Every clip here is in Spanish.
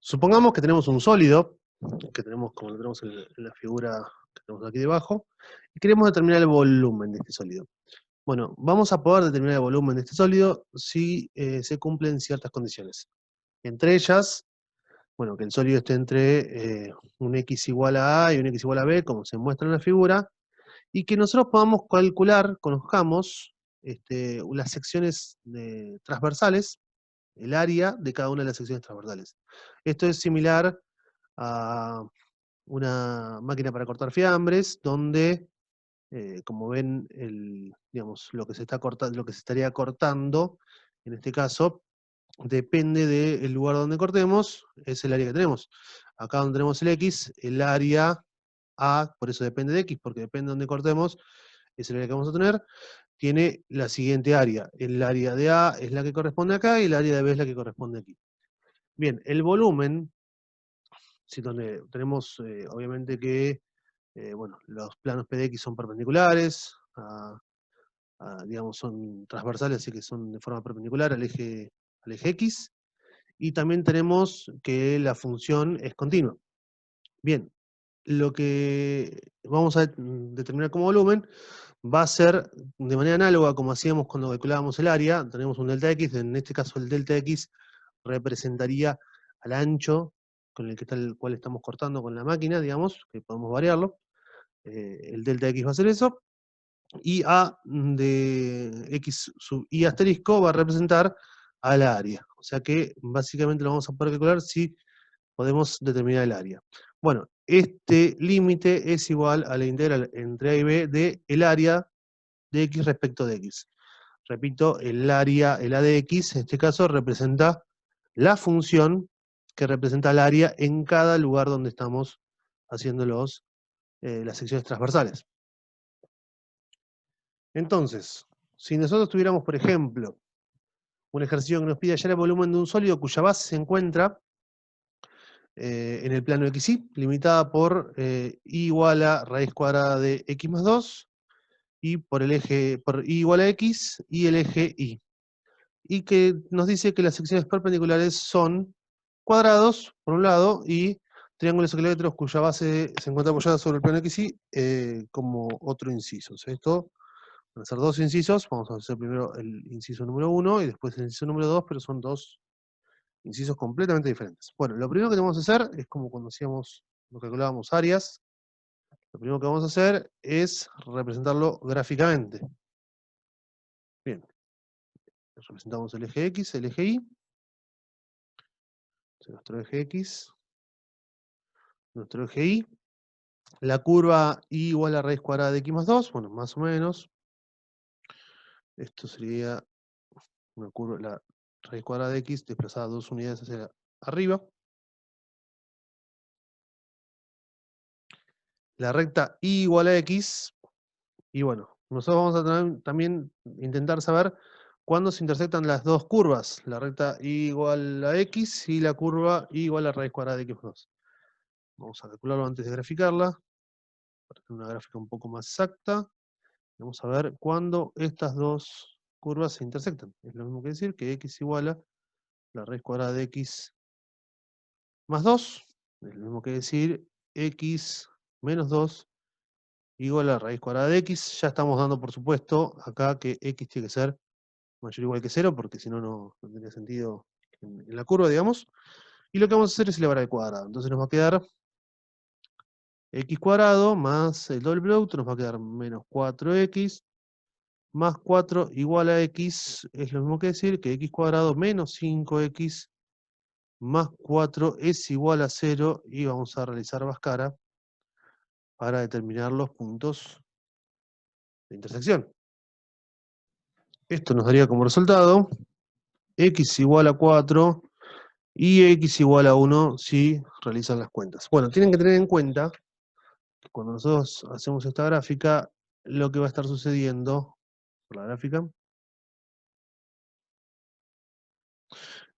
Supongamos que tenemos un sólido, que tenemos como lo tenemos en la figura que tenemos aquí debajo, y queremos determinar el volumen de este sólido. Bueno, vamos a poder determinar el volumen de este sólido si se cumplen ciertas condiciones. Entre ellas, bueno, que el sólido esté entre un x igual a A y un x igual a B, como se muestra en la figura, y que nosotros podamos calcular, conozcamos las secciones transversales, el área de cada una de las secciones transversales. Esto es similar a una máquina para cortar fiambres, donde, como ven, digamos, lo que se estaría cortando, en este caso, depende del lugar donde cortemos, es el área que tenemos. Acá donde tenemos el X, el área A, por eso depende de X, porque depende de donde cortemos, es el área que vamos a tener, tiene la siguiente área. El área de A es la que corresponde acá y el área de B es la que corresponde aquí. Bien, el volumen, si donde tenemos obviamente que bueno, los planos PDX son perpendiculares, digamos, son transversales, así que son de forma perpendicular al eje X, y también tenemos que la función es continua. Bien, lo que vamos a determinar como volumen va a ser de manera análoga como hacíamos cuando calculábamos el área. Tenemos un delta X, en este caso el delta X representaría al ancho con el cual estamos cortando con la máquina, digamos, que podemos variarlo. El delta X va a ser eso, y A de X sub I asterisco va a representar al área. O sea que básicamente lo vamos a poder calcular si podemos determinar el área. Bueno, este límite es igual a la integral entre A y B de el área de X respecto de X. Repito, el área, el A de X, en este caso, representa la función que representa el área en cada lugar donde estamos haciendo las secciones transversales. Entonces, si nosotros tuviéramos, por ejemplo, un ejercicio que nos pide hallar el volumen de un sólido cuya base se encuentra en el plano XY, limitada por I igual a raíz cuadrada de X más 2, y por I igual a X y el eje Y. Y que nos dice que las secciones perpendiculares son cuadrados, por un lado, y triángulos equiláteros cuya base se encuentra apoyada sobre el plano XY como otro inciso. O sea, esto van a ser dos incisos, vamos a hacer primero el inciso número 1 y después el inciso número 2, pero son dos incisos completamente diferentes. Bueno, lo primero que tenemos que hacer es como cuando calculábamos áreas, lo primero que vamos a hacer es representarlo gráficamente. Bien, representamos el eje X, el eje Y, nuestro eje X, nuestro eje Y, la curva Y igual a raíz cuadrada de X más 2, bueno, más o menos. Esto sería una curva, la raíz cuadrada de X desplazada 2 unidades hacia arriba. La recta Y igual a X, y bueno, nosotros vamos a también intentar saber cuándo se intersectan las dos curvas, la recta Y igual a X y la curva Y igual a raíz cuadrada de X más 2. Vamos a calcularlo antes de graficarla, para tener una gráfica un poco más exacta. Vamos a ver cuándo estas dos curvas se intersectan. Es lo mismo que decir que X igual a la raíz cuadrada de X más 2, es lo mismo que decir X menos 2 igual a la raíz cuadrada de X. Ya estamos dando por supuesto acá que X tiene que ser mayor o igual que 0, porque si no, no tendría sentido en la curva, digamos. Y lo que vamos a hacer es elevar al cuadrado. Entonces nos va a quedar X cuadrado más el doble producto, nos va a quedar menos 4X más 4 igual a X, es lo mismo que decir que X cuadrado menos 5X más 4 es igual a 0, y vamos a realizar Bhaskara para determinar los puntos de intersección. Esto nos daría como resultado X igual a 4 y X igual a 1 si realizan las cuentas. Bueno, tienen que tener en cuenta que cuando nosotros hacemos esta gráfica, lo que va a estar sucediendo por la gráfica,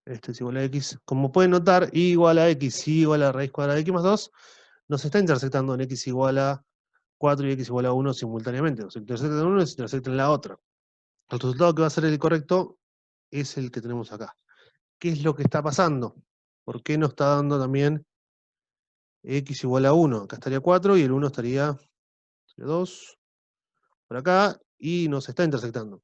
esto es igual a X, como pueden notar, Y igual a X, Y igual a raíz cuadrada de X más 2, nos está intersectando en X igual a 4 y X igual a 1 simultáneamente. Se intersectan en una y se intersectan en la otra. El resultado que va a ser el correcto es el que tenemos acá. ¿Qué es lo que está pasando? ¿Por qué no está dando también x igual a 1? Acá estaría 4 y el 1 estaría 2 por acá y nos está intersectando.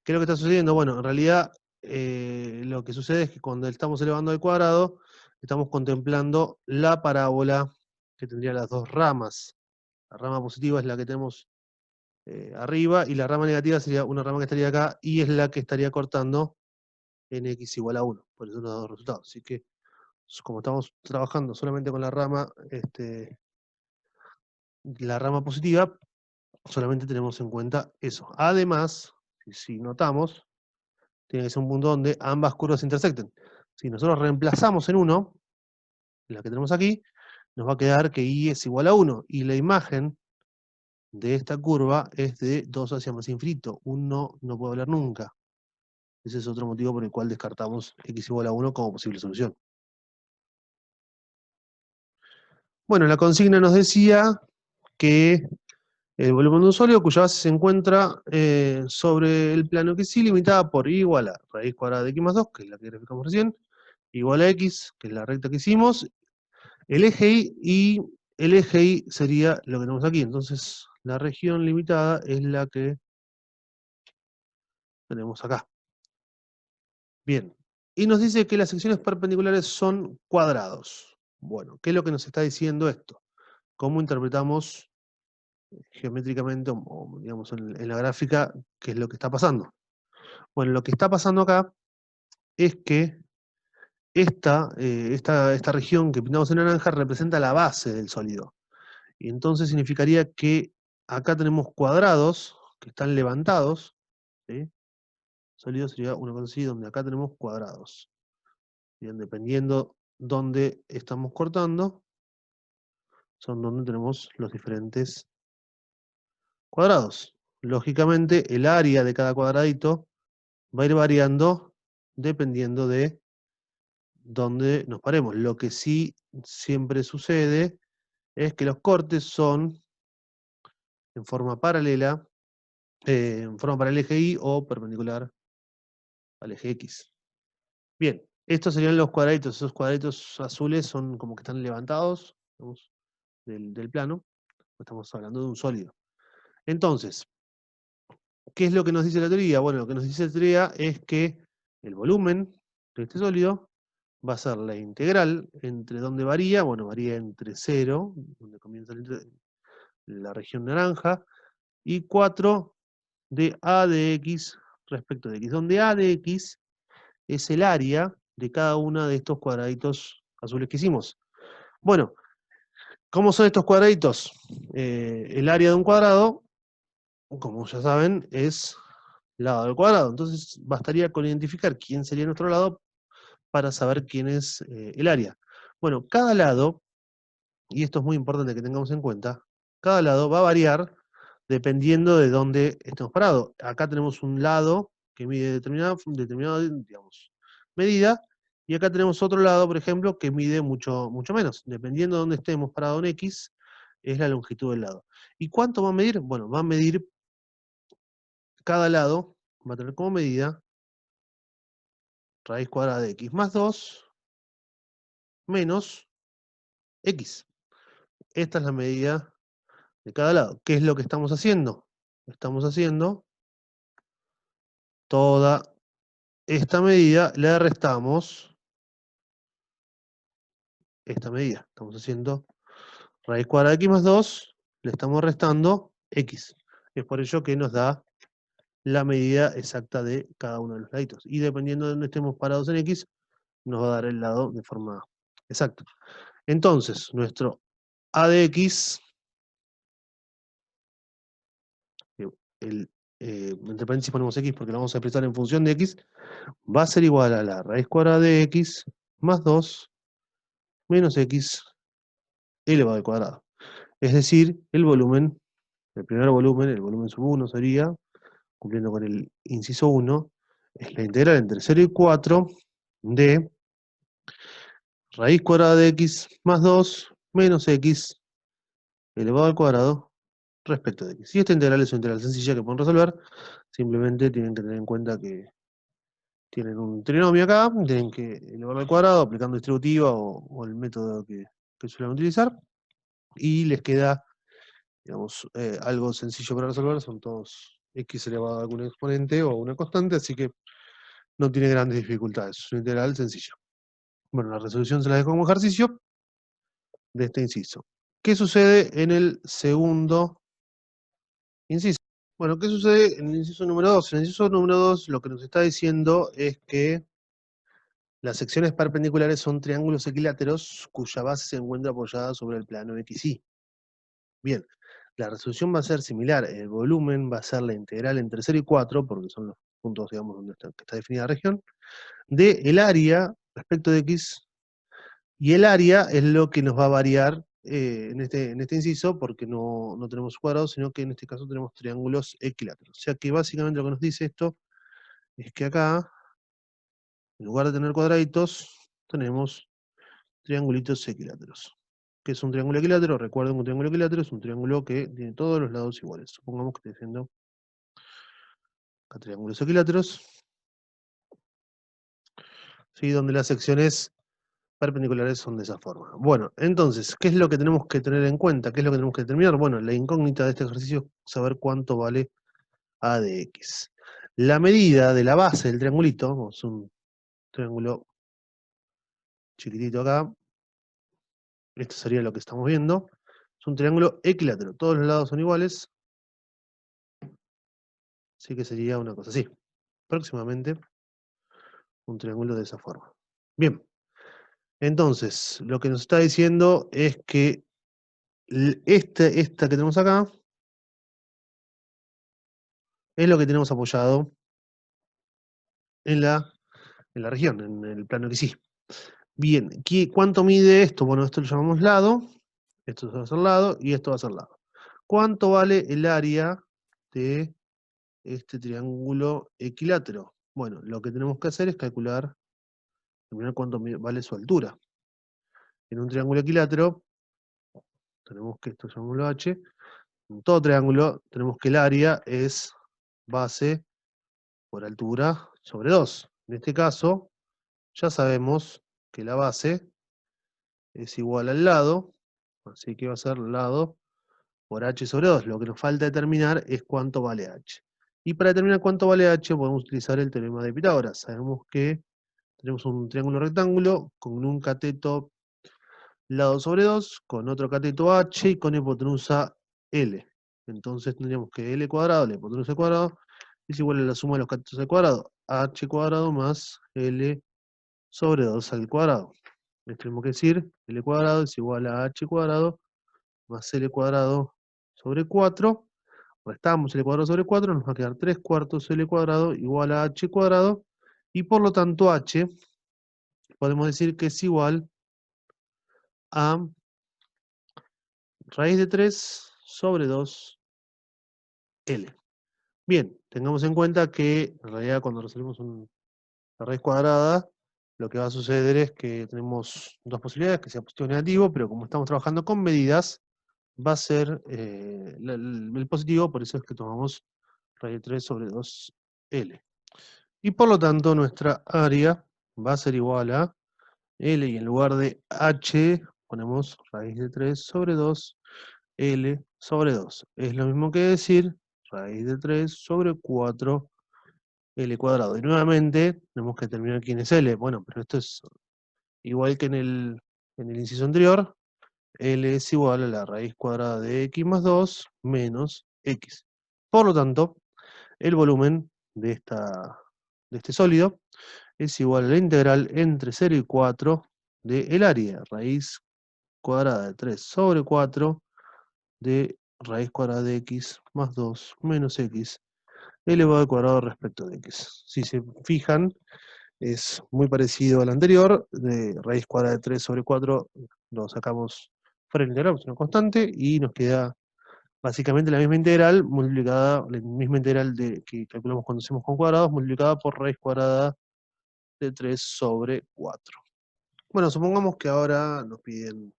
¿Qué es lo que está sucediendo? Bueno, en realidad lo que sucede es que cuando estamos elevando al cuadrado, estamos contemplando la parábola que tendría las dos ramas. La rama positiva es la que tenemos arriba y la rama negativa sería una rama que estaría acá y es la que estaría cortando en x igual a 1. Por eso nos da dos resultados. Así que como estamos trabajando solamente con la rama positiva, solamente tenemos en cuenta eso. Además, si notamos, tiene que ser un punto donde ambas curvas se intersecten. Si nosotros reemplazamos en 1, la que tenemos aquí, nos va a quedar que y es igual a 1, y la imagen de esta curva es de 2 hacia más infinito. 1 no puede hablar nunca. Ese es otro motivo por el cual descartamos x igual a 1 como posible solución. Bueno, la consigna nos decía que el volumen de un sólido cuya base se encuentra sobre el plano que sí, limitada por y igual a raíz cuadrada de x más 2, que es la que graficamos recién, igual a x, que es la recta que hicimos, el eje y el eje y sería lo que tenemos aquí. Entonces, la región limitada es la que tenemos acá. Bien. Y nos dice que las secciones perpendiculares son cuadrados. Bueno, ¿qué es lo que nos está diciendo esto? ¿Cómo interpretamos geométricamente, o digamos en la gráfica, qué es lo que está pasando? Bueno, lo que está pasando acá es que esta región que pintamos en naranja representa la base del sólido. Y entonces significaría que acá tenemos cuadrados que están levantados, ¿sí? Sólido sería una cosa así, donde acá tenemos cuadrados. Bien, dependiendo dónde estamos cortando, son donde tenemos los diferentes cuadrados. Lógicamente, el área de cada cuadradito va a ir variando dependiendo de dónde nos paremos. Lo que sí siempre sucede es que los cortes son en forma paralela, en forma para el eje Y o perpendicular al eje X. Bien, estos serían los cuadraditos. Esos cuadraditos azules son como que están levantados, digamos, del plano. Estamos hablando de un sólido. Entonces, ¿qué es lo que nos dice la teoría? Bueno, lo que nos dice la teoría es que el volumen de este sólido va a ser la integral entre donde varía, bueno, varía entre 0, donde comienza la región naranja, y 4 de a de x respecto de x, donde a de x es el área de cada uno de estos cuadraditos azules que hicimos. Bueno, ¿cómo son estos cuadraditos? El área de un cuadrado, como ya saben, es lado del cuadrado. Entonces bastaría con identificar quién sería nuestro lado para saber quién es el área. Bueno, cada lado, y esto es muy importante que tengamos en cuenta, cada lado va a variar dependiendo de dónde estemos parados. Acá tenemos un lado que mide determinada digamos, medida, y acá tenemos otro lado, por ejemplo, que mide mucho, mucho menos. Dependiendo de dónde estemos parados en X, es la longitud del lado. ¿Y cuánto va a medir? Bueno, va a medir cada lado, va a tener como medida raíz cuadrada de X más 2 menos X. Esta es la medida de cada lado. ¿Qué es lo que estamos haciendo? Estamos haciendo toda esta medida, le restamos esta medida. Estamos haciendo raíz cuadrada de x más 2, le estamos restando x. Es por ello que nos da la medida exacta de cada uno de los laditos. Y dependiendo de dónde estemos parados en x, nos va a dar el lado de forma exacta. Entonces, nuestro a de x, entre paréntesis ponemos x porque lo vamos a expresar en función de x, va a ser igual a la raíz cuadrada de x más 2 menos x elevado al cuadrado. Es decir, el volumen, el primer volumen, el volumen sub 1 sería, cumpliendo con el inciso 1, es la integral entre 0 y 4 de raíz cuadrada de x más 2 menos x elevado al cuadrado respecto de x. Si esta integral es una integral sencilla que pueden resolver, simplemente tienen que tener en cuenta que tienen un trinomio acá, tienen que elevarlo al cuadrado aplicando distributiva o el método que suelen utilizar, y les queda, digamos, algo sencillo para resolver, son todos x elevado a algún exponente o una constante, así que no tiene grandes dificultades, es un integral sencillo. Bueno, la resolución se la dejo como ejercicio de este inciso. ¿Qué sucede en el segundo inciso? Bueno, ¿qué sucede en el inciso número 2? En el inciso número 2 lo que nos está diciendo es que las secciones perpendiculares son triángulos equiláteros cuya base se encuentra apoyada sobre el plano XY. Bien, la resolución va a ser similar, el volumen va a ser la integral entre 0 y 4, porque son los puntos, digamos, donde está definida la región, de el área respecto de X, y el área es lo que nos va a variar en este inciso, porque no tenemos cuadrados, sino que en este caso tenemos triángulos equiláteros. O sea que básicamente lo que nos dice esto es que acá, en lugar de tener cuadraditos, tenemos triangulitos equiláteros. ¿Qué es un triángulo equilátero? Recuerden que un triángulo equilátero es un triángulo que tiene todos los lados iguales. Supongamos que estoy haciendo acá triángulos equiláteros, ¿sí? Donde las secciones perpendiculares son de esa forma. Bueno, entonces, ¿qué es lo que tenemos que tener en cuenta? ¿Qué es lo que tenemos que determinar? Bueno, la incógnita de este ejercicio es saber cuánto vale a de x. La medida de la base del triangulito, vamos, un triángulo chiquitito acá, esto sería lo que estamos viendo, es un triángulo equilátero, todos los lados son iguales, así que sería una cosa así, próximamente un triángulo de esa forma. Bien, entonces, lo que nos está diciendo es que esta que tenemos acá es lo que tenemos apoyado en la región, en el plano que sí. Bien, ¿cuánto mide esto? Bueno, esto lo llamamos lado, esto va a ser lado y esto va a ser lado. ¿Cuánto vale el área de este triángulo equilátero? Bueno, lo que tenemos que hacer es calcular, determinar cuánto vale su altura. En un triángulo equilátero, tenemos que esto llamémoslo h, en todo triángulo tenemos que el área es base por altura sobre 2. En este caso, ya sabemos que la base es igual al lado, así que va a ser lado por h sobre 2. Lo que nos falta determinar es cuánto vale h. Y para determinar cuánto vale h podemos utilizar el teorema de Pitágoras. Sabemos que tenemos un triángulo rectángulo con un cateto lado sobre 2, con otro cateto h y con hipotenusa L. Entonces tendríamos que L cuadrado, la hipotenusa al cuadrado, es igual a la suma de los catetos al cuadrado, h cuadrado más L sobre 2 al cuadrado. Esto tenemos que decir, L cuadrado es igual a h cuadrado más L cuadrado sobre 4. Restamos L cuadrado sobre 4, nos va a quedar 3 cuartos L cuadrado igual a h cuadrado, y por lo tanto h podemos decir que es igual a raíz de 3 sobre 2 L. Bien, tengamos en cuenta que en realidad cuando resolvemos la raíz cuadrada, lo que va a suceder es que tenemos dos posibilidades, que sea positivo o negativo, pero como estamos trabajando con medidas, va a ser el positivo, por eso es que tomamos raíz de 3 sobre 2L. Y por lo tanto nuestra área va a ser igual a L, y en lugar de H ponemos raíz de 3 sobre 2L sobre 2. Es lo mismo que decir raíz de 3 sobre 4L cuadrado. Y nuevamente tenemos que determinar quién es L. Bueno, pero esto es igual que en el inciso anterior. L es igual a la raíz cuadrada de x más 2 menos x. Por lo tanto, el volumen de este sólido es igual a la integral entre 0 y 4 de el área, raíz cuadrada de 3 sobre 4 de raíz cuadrada de x más 2 menos x elevado al cuadrado respecto de x. Si se fijan, es muy parecido al anterior, de raíz cuadrada de 3 sobre 4, lo sacamos fuera del integral, es una constante, y nos queda básicamente la misma integral multiplicada, la misma integral que calculamos cuando hacemos con cuadrados, multiplicada por raíz cuadrada de 3 sobre 4. Bueno, supongamos que ahora nos piden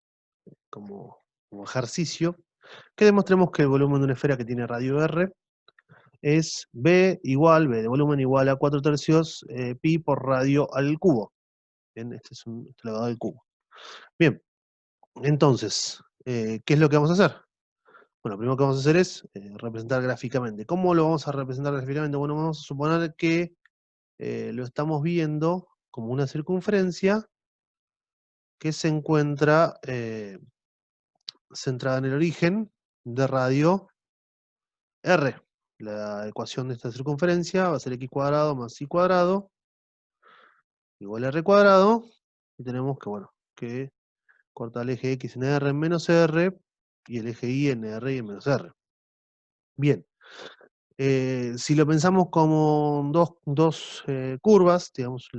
como ejercicio que demostremos que el volumen de una esfera que tiene radio R es B de volumen igual a 4 tercios pi por radio al cubo. Bien, este es un elevado al cubo. Bien, entonces, ¿qué es lo que vamos a hacer? Bueno, lo primero que vamos a hacer es representar gráficamente. ¿Cómo lo vamos a representar gráficamente? Bueno, vamos a suponer que lo estamos viendo como una circunferencia que se encuentra centrada en el origen de radio R. La ecuación de esta circunferencia va a ser x cuadrado más y cuadrado igual a r cuadrado. Y tenemos que, bueno, que cortar el eje x en r en menos r y el eje y en r y en menos r. Bien. Si lo pensamos como dos curvas, digamos,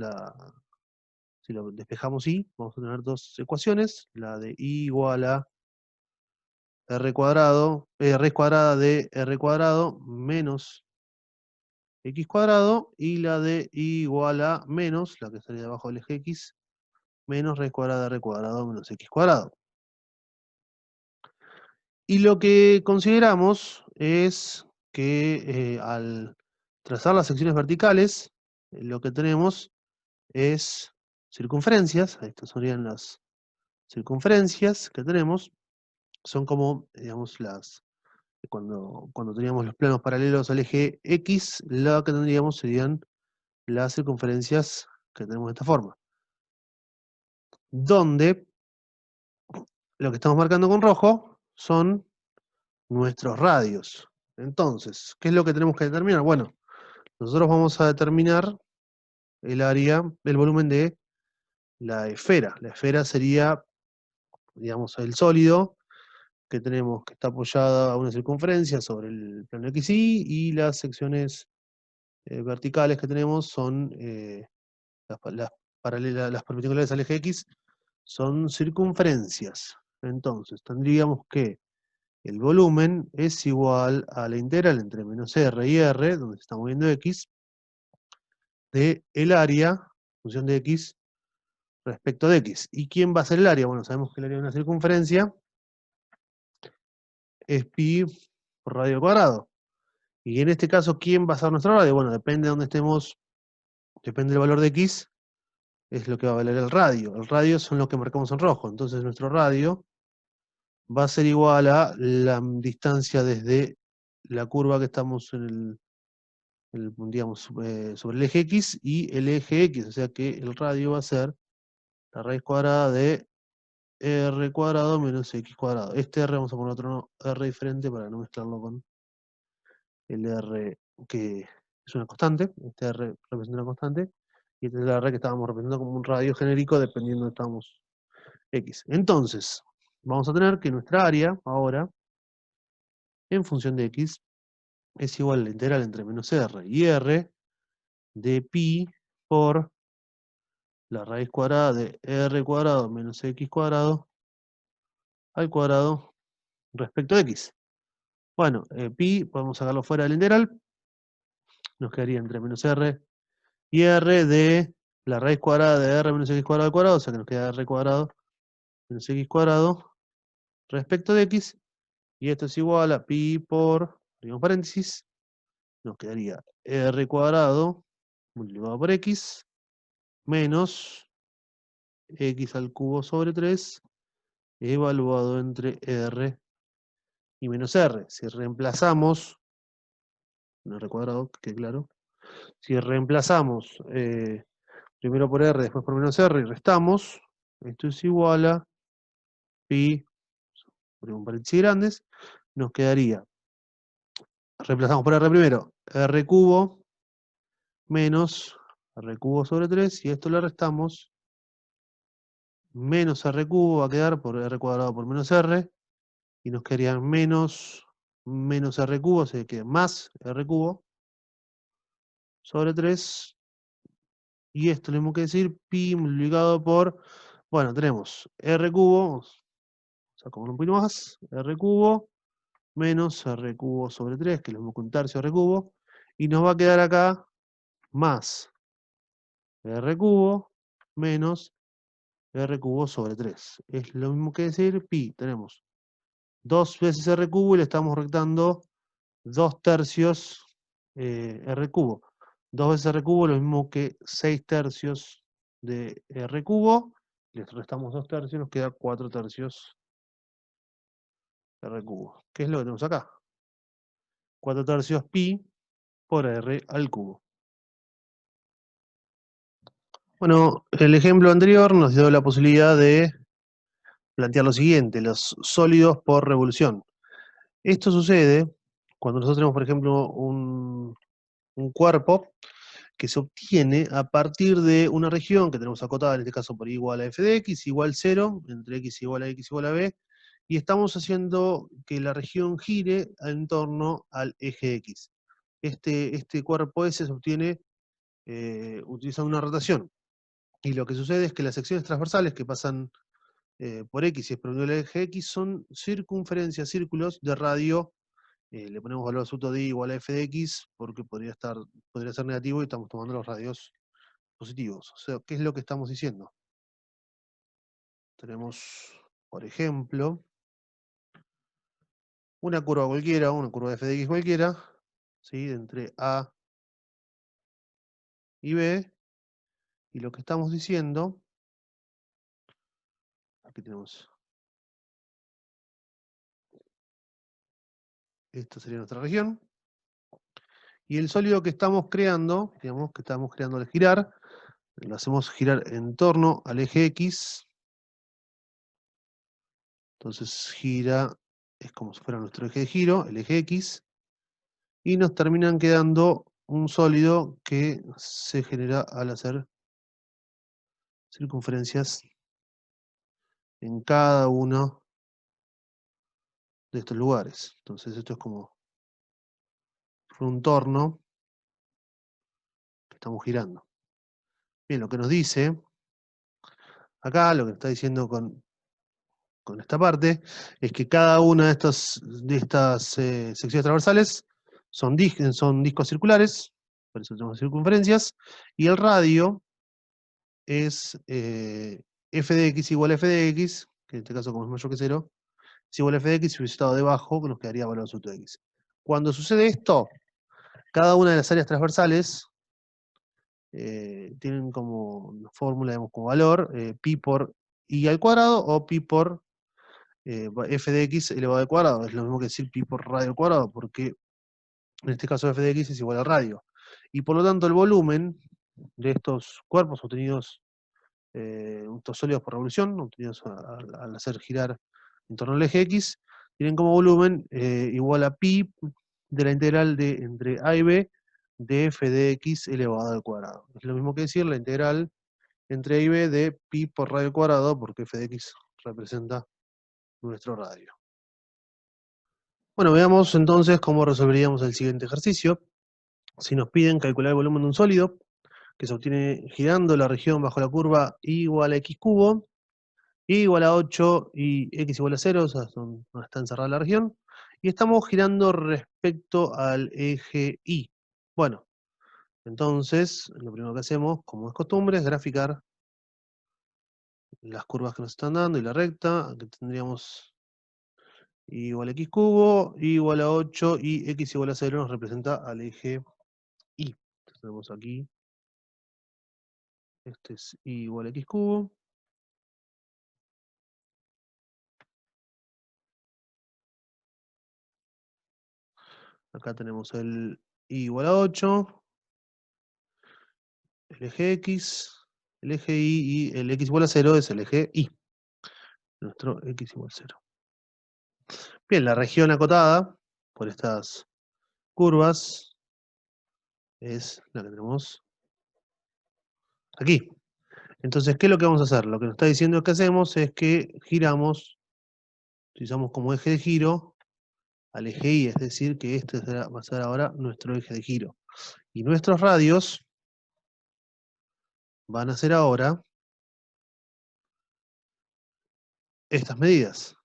si lo despejamos y, vamos a tener dos ecuaciones, la de y igual a r cuadrado, raíz cuadrada de r cuadrado menos x cuadrado, y la de y igual a menos, la que estaría debajo del eje x, menos raíz cuadrada de r cuadrado menos x cuadrado. Y lo que consideramos es que al trazar las secciones verticales, lo que tenemos es circunferencias. Estas serían las circunferencias que tenemos. Son como, digamos, cuando teníamos los planos paralelos al eje X, lo que tendríamos serían las circunferencias que tenemos de esta forma. Donde lo que estamos marcando con rojo son nuestros radios. Entonces, ¿qué es lo que tenemos que determinar? Bueno, nosotros vamos a determinar el área, el volumen de la esfera. La esfera sería, digamos, el sólido que tenemos, que está apoyada a una circunferencia sobre el plano XY, y las secciones verticales que tenemos son las perpendiculares al eje X, son circunferencias. Entonces, tendríamos que el volumen es igual a la integral entre menos R y R, donde se está moviendo X, de el área, función de X, respecto de X. ¿Y quién va a ser el área? Bueno, sabemos que el área de una circunferencia es pi por radio al cuadrado. Y en este caso, ¿quién va a ser nuestro radio? Bueno, depende de dónde estemos, depende del valor de X, es lo que va a valer el radio. El radio son los que marcamos en rojo. Entonces nuestro radio va a ser igual a la distancia desde la curva que estamos digamos, sobre el eje X y el eje X. O sea que el radio va a ser la raíz cuadrada de r cuadrado menos x cuadrado. Este r vamos a poner otro r diferente para no mezclarlo con el r que es una constante. Este r representa una constante. Y este es el r que estábamos representando como un radio genérico dependiendo de estamos x. Entonces, vamos a tener que nuestra área ahora, en función de x, es igual a la integral entre menos r y r de pi por la raíz cuadrada de r cuadrado menos x cuadrado al cuadrado respecto de x. Bueno, pi, podemos sacarlo fuera de la integral, nos quedaría entre menos r y r de la raíz cuadrada de r menos x cuadrado al cuadrado, o sea que nos queda r cuadrado menos x cuadrado respecto de x, y esto es igual a pi por, abrimos paréntesis, nos quedaría r cuadrado multiplicado por x menos x al cubo sobre 3 evaluado entre r y menos r. Si reemplazamos, no r cuadrado, que claro, si reemplazamos primero por r, después por menos r y restamos, esto es igual a pi, ponemos paréntesis grandes, nos quedaría, reemplazamos por r primero, r cubo menos r cubo sobre 3, y esto lo restamos, menos r cubo va a quedar por r cuadrado por menos r, y nos quedaría menos r cubo, o sea que más r cubo sobre 3, y esto le tenemos que decir pi multiplicado por, bueno, tenemos r cubo, sacamos un poquito más, r cubo menos r cubo sobre 3, que es lo mismo que un tercio r cubo, y nos va a quedar acá más r cubo menos r cubo sobre 3. Es lo mismo que decir pi, tenemos 2 veces r cubo y le estamos restando 2 tercios R cubo. 2 veces R cubo, lo mismo que 6 tercios de R cubo. Le restamos 2 tercios, nos queda 4 tercios R cubo. ¿Qué es lo que tenemos acá? 4 tercios pi por R al cubo. Bueno, el ejemplo anterior nos dio la posibilidad de plantear lo siguiente, los sólidos por revolución. Esto sucede cuando nosotros tenemos, por ejemplo, un cuerpo que se obtiene a partir de una región que tenemos acotada, en este caso por igual a f de x, igual 0, entre x igual a b, y estamos haciendo que la región gire en torno al eje x. Este cuerpo S se obtiene utilizando una rotación. Y lo que sucede es que las secciones transversales que pasan por x y es perpendicular al eje x son circunferencias, círculos de radio. Le ponemos valor absoluto de igual a f de x porque podría ser negativo y estamos tomando los radios positivos. O sea, ¿qué es lo que estamos diciendo? Tenemos, por ejemplo, una curva cualquiera, una curva de f de x cualquiera, ¿sí? Entre A y B, y lo que estamos diciendo, aquí tenemos, esta sería nuestra región, y el sólido que estamos creando, digamos, que estamos creando al girar, lo hacemos girar en torno al eje X, entonces gira, es como si fuera nuestro eje de giro, el eje X, y nos terminan quedando un sólido que se genera al hacer circunferencias en cada uno de estos lugares. Entonces esto es como un torno que estamos girando. Bien, lo que nos dice acá, lo que nos está diciendo con esta parte, es que cada una de estas secciones transversales son discos circulares, por eso tenemos circunferencias, y el radio es f de x igual a f de x, que en este caso como es mayor que 0, es igual a f de x, si hubiese estado debajo, que nos quedaría valor absoluto de x. Cuando sucede esto, cada una de las áreas transversales tienen como fórmula, digamos, como valor, pi por i al cuadrado o pi por f de x elevado al cuadrado. Es lo mismo que decir pi por radio al cuadrado, porque en este caso f de x es igual al radio. Y por lo tanto el volumen de estos cuerpos obtenidos, estos sólidos por revolución, obtenidos al hacer girar en torno al eje x, tienen como volumen igual a pi de la integral de entre a y b de f de x elevado al cuadrado. Es lo mismo que decir la integral entre a y b de pi por radio al cuadrado, porque f de x representa nuestro radio. Bueno, veamos entonces cómo resolveríamos el siguiente ejercicio. Si nos piden calcular el volumen de un sólido, que se obtiene girando la región bajo la curva y igual a x cubo, y igual a 8 y x igual a 0, o sea, no está encerrada la región, y estamos girando respecto al eje Y. Bueno, entonces, lo primero que hacemos, como es costumbre, es graficar las curvas que nos están dando y la recta. Aquí tendríamos y igual a x cubo, y igual a 8 y x igual a 0 nos representa al eje Y. Entonces tenemos aquí, este es y igual a x cubo. Acá tenemos el y igual a 8, el eje x, el eje y el x igual a 0 es el eje y. Nuestro x igual a 0. Bien, la región acotada por estas curvas es la que tenemos aquí. Entonces, ¿qué es lo que vamos a hacer? Lo que nos está diciendo que hacemos es que giramos, utilizamos como eje de giro al eje Y, es decir, que este va a ser ahora nuestro eje de giro. Y nuestros radios van a ser ahora estas medidas.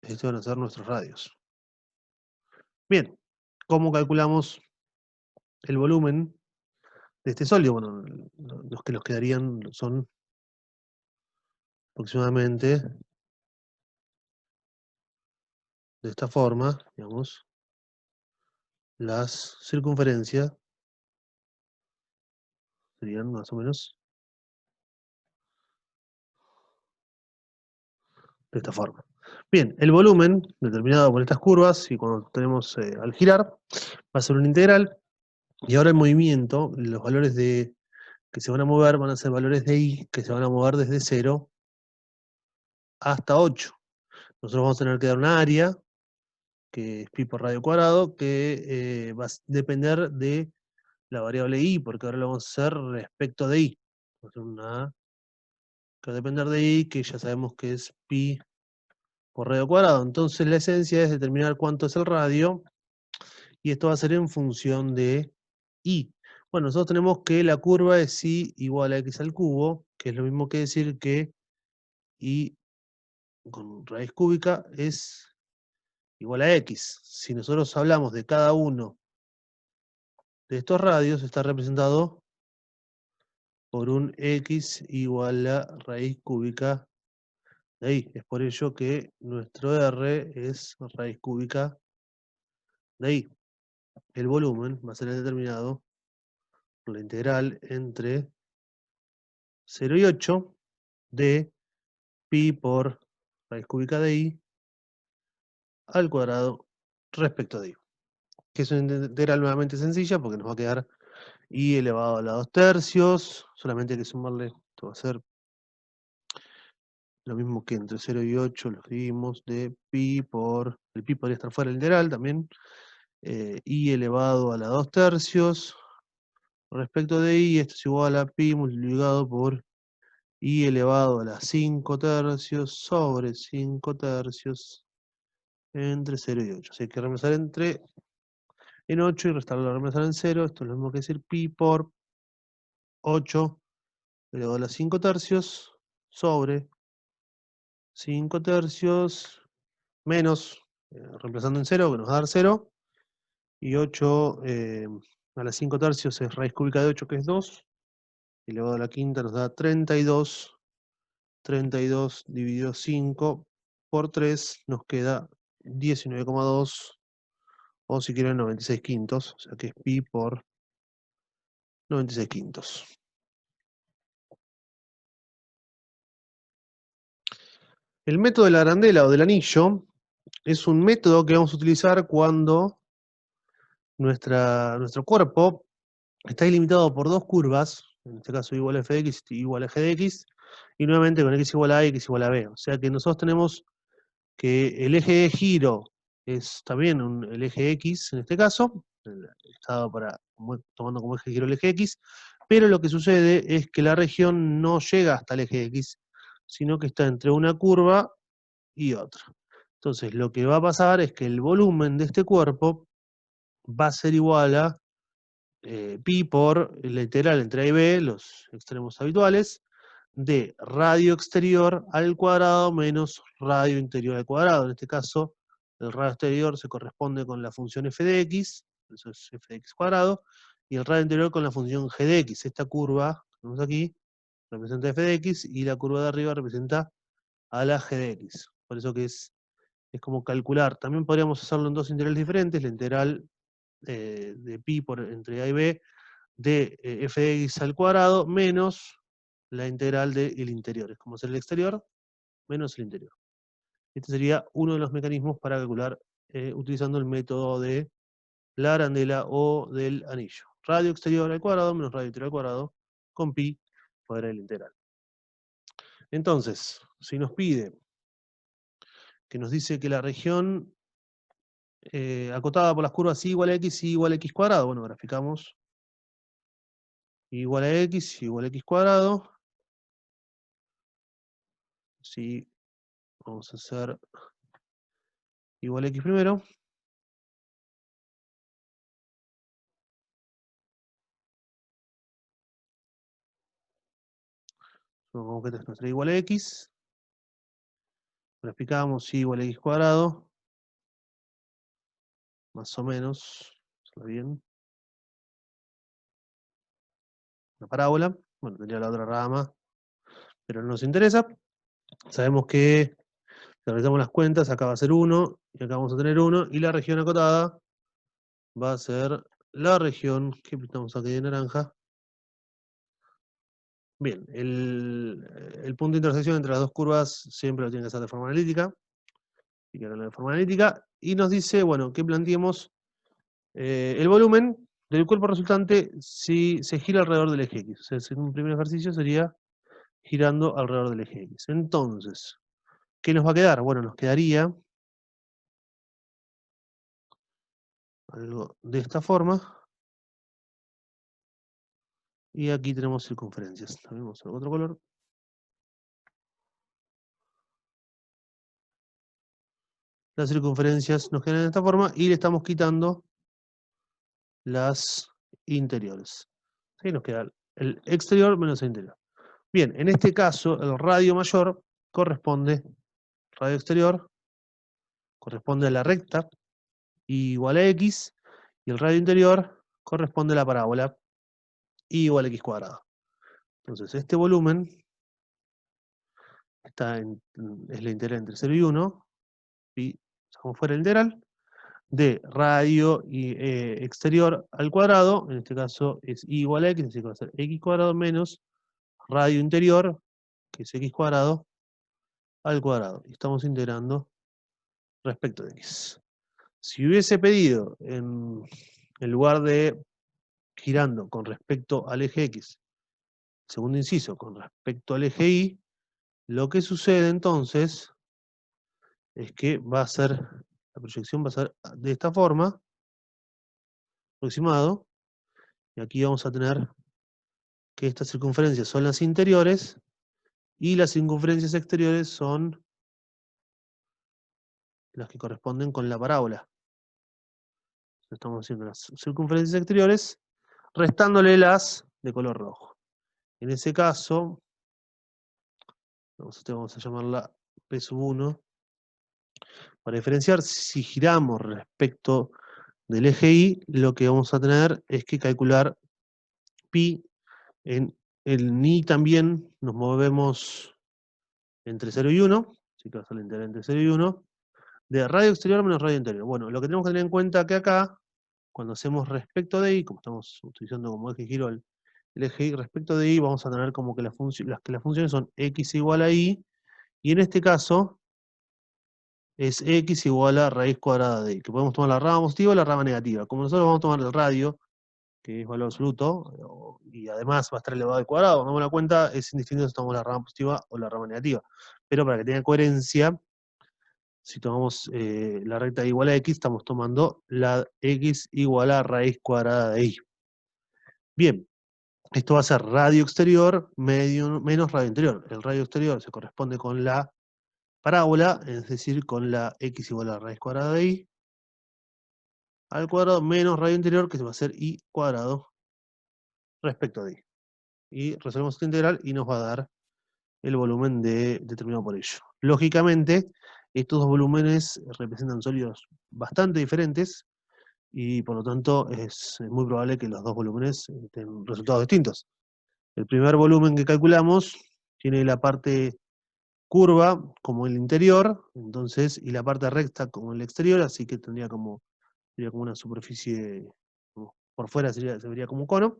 Estos van a ser nuestros radios. Bien, ¿cómo calculamos el volumen de este sólido? Bueno, los que nos quedarían son aproximadamente de esta forma, digamos. las circunferencias serían más o menos de esta forma. Bien, el volumen determinado por estas curvas y cuando tenemos al girar va a ser una integral y ahora el movimiento, los valores que se van a mover van a ser valores de i que se van a mover desde 0 hasta 8. Nosotros vamos a tener que dar una área, que es pi por radio cuadrado, que va a depender de la variable i, porque ahora lo vamos a hacer respecto de i. Vamos a hacer una que va a depender de i, que ya sabemos que es pi por radio cuadrado. Entonces la esencia es determinar cuánto es el radio, y esto va a ser en función de i. Bueno, nosotros tenemos que la curva es i igual a x al cubo, que es lo mismo que decir que i con raíz cúbica es igual a x. Si nosotros hablamos de cada uno de estos radios, está representado por un x igual a raíz cúbica de i. Es por ello que nuestro r es raíz cúbica de i. El volumen va a ser determinado por la integral entre 0 y 8 de pi por raíz cúbica de i al cuadrado respecto de i. Que es una integral nuevamente sencilla porque nos va a quedar i elevado a la 2 tercios, solamente hay que sumarle, esto va a ser lo mismo que entre 0 y 8 lo escribimos, de pi por, el pi podría estar fuera del integral también, i elevado a la 2 tercios, respecto de i, esto es igual a pi multiplicado por i elevado a la 5 tercios sobre 5 tercios entre 0 y 8. Así que hay que reemplazar en 8 y restarlo a reemplazar en 0. Esto es lo mismo que decir pi por 8 elevado a la 5 tercios sobre 5 tercios menos, reemplazando en 0, que nos va a dar 0, y 8 a la 5 tercios es raíz cúbica de 8, que es 2, elevado a la quinta nos da 32, 32 dividido 5 por 3 nos queda 19,2, o si quieren 96 quintos, o sea que es pi por 96 quintos. El método de la arandela o del anillo es un método que vamos a utilizar cuando nuestro cuerpo está ilimitado por dos curvas, en este caso igual a f de x igual a g de x, y nuevamente con x igual a y x igual a b. O sea que nosotros tenemos que el eje de giro es también el eje x en este caso, estado tomando como eje de giro el eje x, pero lo que sucede es que la región no llega hasta el eje x, sino que está entre una curva y otra. Entonces lo que va a pasar es que el volumen de este cuerpo va a ser igual a pi por la integral entre a y b, los extremos habituales, de radio exterior al cuadrado menos radio interior al cuadrado. En este caso, el radio exterior se corresponde con la función f de x, eso es f de x cuadrado, y el radio interior con la función g de x. Esta curva que tenemos aquí representa f de x y la curva de arriba representa a la g de x. Por eso que es como calcular. También podríamos hacerlo en dos integrales diferentes, la integral de pi por entre a y b de f de x al cuadrado menos la integral del interior. Es como hacer el exterior menos el interior. Este sería uno de los mecanismos para calcular utilizando el método de la arandela o del anillo. Radio exterior al cuadrado menos radio interior al cuadrado con pi fuera del integral. Entonces, si nos pide que nos dice que la región acotada por las curvas y igual a x y igual a x cuadrado, bueno, graficamos igual a x igual a x cuadrado. Si vamos a hacer igual a x primero. Supongamos que esta es nuestra igual a x. Graficamos y igual a x cuadrado. Más o menos. ¿Está bien? Una parábola. Bueno, tendría la otra rama, pero no nos interesa. Sabemos que si realizamos las cuentas, acá va a ser 1, y acá vamos a tener 1, y la región acotada va a ser la región que pintamos aquí de naranja. Bien, el punto de intersección entre las dos curvas siempre lo tiene que hacer de forma analítica. Y que de forma analítica. Y nos dice, bueno, que planteemos el volumen del cuerpo resultante si se gira alrededor del eje X. O sea, en un primer ejercicio sería girando alrededor del eje X. Entonces, ¿qué nos va a quedar? Bueno, nos quedaría algo de esta forma. Y aquí tenemos circunferencias. También vamos a hacer otro color. Las circunferencias nos quedan de esta forma y le estamos quitando las interiores. Ahí nos queda el exterior menos el interior. Bien, en este caso el radio mayor corresponde, radio exterior, corresponde a la recta y igual a x, y el radio interior corresponde a la parábola y igual a x cuadrado. Entonces este volumen es la integral entre 0 y 1, y sacamos fuera el integral, de radio y, exterior al cuadrado, en este caso es y igual a x, así que va a ser x cuadrado menos radio interior, que es x cuadrado, al cuadrado. Y estamos integrando respecto de x. Si hubiese pedido, en lugar de girando con respecto al eje X, segundo inciso, con respecto al eje Y, lo que sucede entonces es que va a ser, la proyección va a ser de esta forma, aproximado, y aquí vamos a tener que estas circunferencias son las interiores, y las circunferencias exteriores son las que corresponden con la parábola. Estamos haciendo las circunferencias exteriores, restándole las de color rojo. En ese caso, vamos a llamarla P1, para diferenciar, si giramos respecto del eje Y, lo que vamos a tener es que calcular pi. En el ni también nos movemos entre 0 y 1, así que va a ser la integral entre 0 y 1, de radio exterior menos radio interior. Bueno, lo que tenemos que tener en cuenta que acá, cuando hacemos respecto de Y, como estamos utilizando como eje giro el eje Y, respecto de Y, vamos a tener como que las funciones son x igual a Y, y en este caso es x igual a raíz cuadrada de Y, que podemos tomar la rama positiva o la rama negativa. Como nosotros vamos a tomar el radio, que es valor absoluto, y además va a estar elevado al cuadrado, damos la cuenta, es indistinto si tomamos la rama positiva o la rama negativa. Pero para que tenga coherencia, si tomamos la recta igual a x, estamos tomando la x igual a raíz cuadrada de Y. Bien, esto va a ser radio exterior menos radio interior. El radio exterior se corresponde con la parábola, es decir, con la x igual a raíz cuadrada de Y, al cuadrado menos radio interior, que va a ser y cuadrado respecto de Y. Y resolvemos esta integral y nos va a dar el volumen determinado por ello. Lógicamente, estos dos volúmenes representan sólidos bastante diferentes y por lo tanto es muy probable que los dos volúmenes den resultados distintos. El primer volumen que calculamos tiene la parte curva como el interior, entonces, y la parte recta como el exterior, así que sería como una superficie, por fuera se vería como un cono,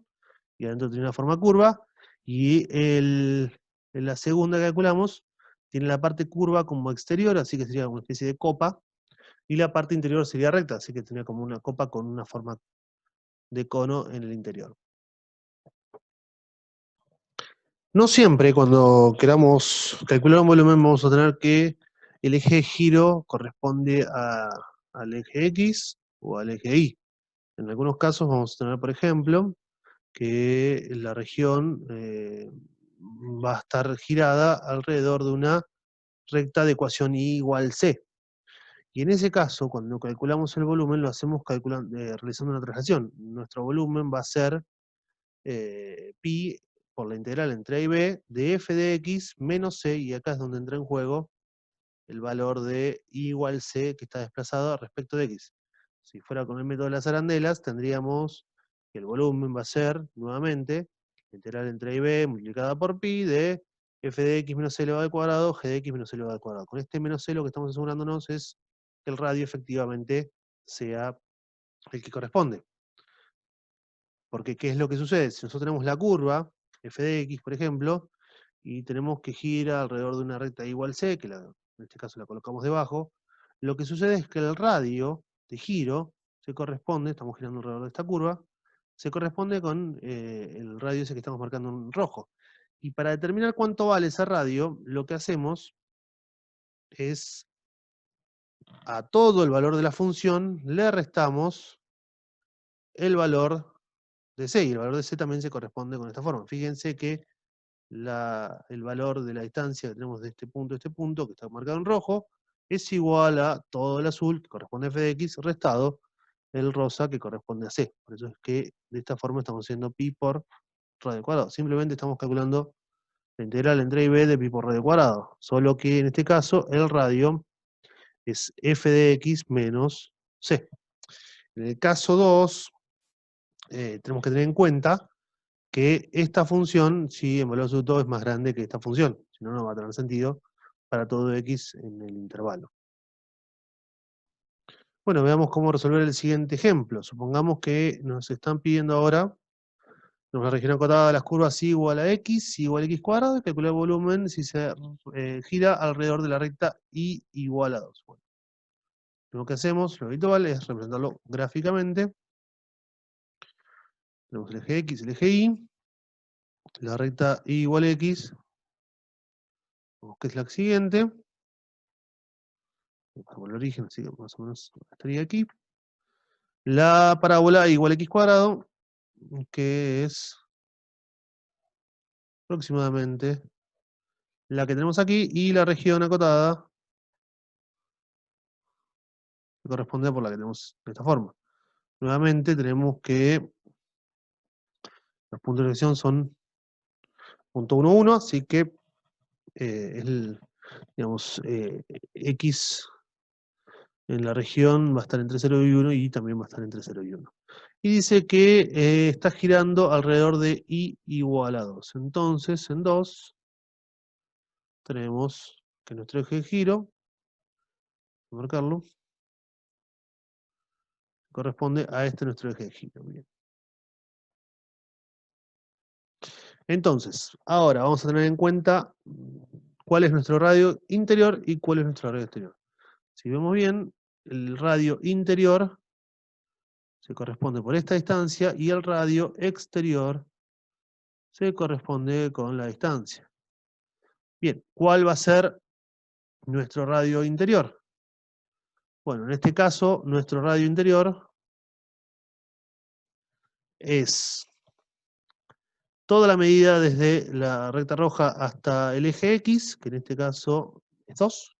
y adentro tiene una forma curva, y la segunda que calculamos tiene la parte curva como exterior, así que sería una especie de copa, y la parte interior sería recta, así que tendría como una copa con una forma de cono en el interior. No siempre cuando queramos calcular un volumen vamos a tener que el eje de giro corresponde al eje X o al eje Y. En algunos casos vamos a tener, por ejemplo, que la región va a estar girada alrededor de una recta de ecuación Y igual C. Y en ese caso, cuando calculamos el volumen, lo hacemos realizando una traslación. Nuestro volumen va a ser pi por la integral entre A y B de f de x menos c, y acá es donde entra en juego el valor de y igual c que está desplazado respecto de x. Si fuera con el método de las arandelas, tendríamos que el volumen va a ser, nuevamente, integral entre A y B multiplicada por pi de f de x menos c elevado al cuadrado, g de x menos c elevado al cuadrado. Con este menos c lo que estamos asegurándonos es que el radio efectivamente sea el que corresponde. Porque, ¿qué es lo que sucede? Si nosotros tenemos la curva, f de x, por ejemplo, y tenemos que gira alrededor de una recta igual c, que en este caso la colocamos debajo, lo que sucede es que el radio de giro se corresponde, estamos girando alrededor de esta curva, se corresponde con el radio ese que estamos marcando en rojo. Y para determinar cuánto vale ese radio, lo que hacemos es a todo el valor de la función le restamos el valor de c, y el valor de c también se corresponde con esta forma. Fíjense que el valor de la distancia que tenemos de este punto a este punto, que está marcado en rojo, es igual a todo el azul, que corresponde a f de x, restado el rosa, que corresponde a c. Por eso es que de esta forma estamos haciendo pi por radio cuadrado. Simplemente estamos calculando la integral entre a y b de pi por radio cuadrado. Solo que en este caso el radio es f de x menos c. En el caso 2, tenemos que tener en cuenta que esta función, si en valor absoluto es más grande que esta función, si no, no va a tener sentido para todo x en el intervalo. Bueno, veamos cómo resolver el siguiente ejemplo. Supongamos que nos están pidiendo ahora una región acotada de las curvas y igual a x, igual a x cuadrado, y calcular el volumen si se gira alrededor de la recta y igual a 2. Bueno, lo que hacemos, lo habitual, es representarlo gráficamente. Tenemos el eje x, el eje y, la recta y igual a x, que es la siguiente. Como el origen, así que más o menos estaría aquí. La parábola igual a x cuadrado, que es aproximadamente la que tenemos aquí, y la región acotada, que corresponde por la que tenemos de esta forma. Nuevamente tenemos que los puntos de dirección son punto 1, 1, así que digamos, x en la región va a estar entre 0 y 1 y también va a estar entre 0 y 1. Y dice que está girando alrededor de i igual a 2. Entonces, en 2, tenemos que nuestro eje de giro, voy a marcarlo, corresponde a este nuestro eje de giro. Bien. Entonces, ahora vamos a tener en cuenta cuál es nuestro radio interior y cuál es nuestro radio exterior. Si vemos bien, el radio interior se corresponde por esta distancia y el radio exterior se corresponde con la distancia. Bien, ¿cuál va a ser nuestro radio interior? Bueno, en este caso, nuestro radio interior es toda la medida desde la recta roja hasta el eje X, que en este caso es 2,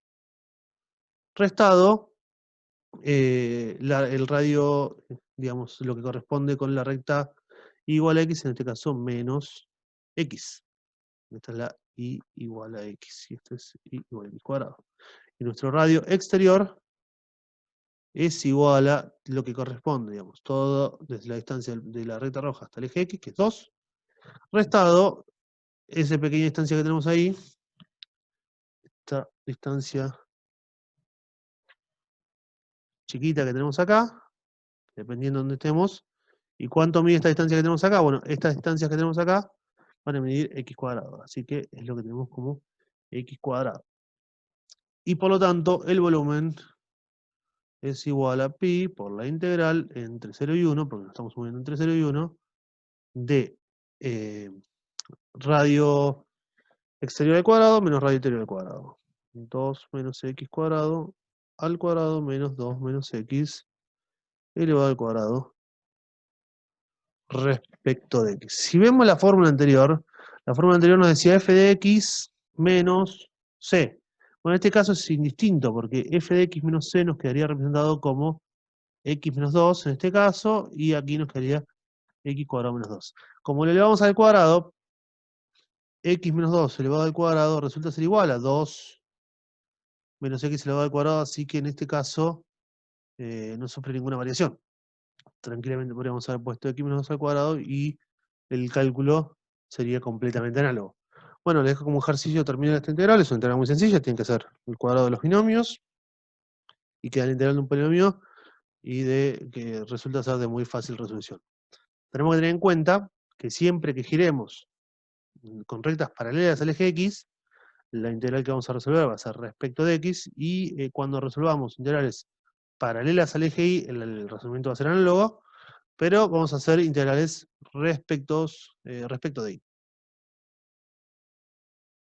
restado el radio, digamos, lo que corresponde con la recta igual a X, en este caso menos X. Esta es la I igual a X, y esto es I igual a X cuadrado. Y nuestro radio exterior es igual a lo que corresponde, digamos, todo desde la distancia de la recta roja hasta el eje X, que es 2, restado esa pequeña distancia que tenemos ahí, esta distancia chiquita que tenemos acá, dependiendo de dónde estemos. ¿Y cuánto mide esta distancia que tenemos acá? Bueno, estas distancias que tenemos acá van a medir x cuadrado, así que es lo que tenemos como x cuadrado. Y por lo tanto, el volumen es igual a pi por la integral entre 0 y 1, porque nos estamos moviendo entre 0 y 1, de radio exterior al cuadrado menos radio interior al cuadrado. 2 menos x cuadrado al cuadrado menos 2 menos x elevado al cuadrado respecto de x. Si vemos la fórmula anterior nos decía f de x menos c. Bueno, en este caso es indistinto, porque f de x menos c nos quedaría representado como x menos 2 en este caso, y aquí nos quedaría x cuadrado menos 2. Como lo elevamos al cuadrado, x menos 2 elevado al cuadrado resulta ser igual a 2 menos x elevado al cuadrado, así que en este caso no sufre ninguna variación. Tranquilamente podríamos haber puesto x menos 2 al cuadrado y el cálculo sería completamente análogo. Bueno, les dejo como ejercicio terminar esta integral, es una integral muy sencilla, tienen que hacer el cuadrado de los binomios, y queda la integral de un polinomio y que resulta ser de muy fácil resolución. Tenemos que tener en cuenta que siempre que giremos con rectas paralelas al eje X, la integral que vamos a resolver va a ser respecto de X, y cuando resolvamos integrales paralelas al eje Y, el resolvimiento va a ser análogo, pero vamos a hacer integrales respecto de Y.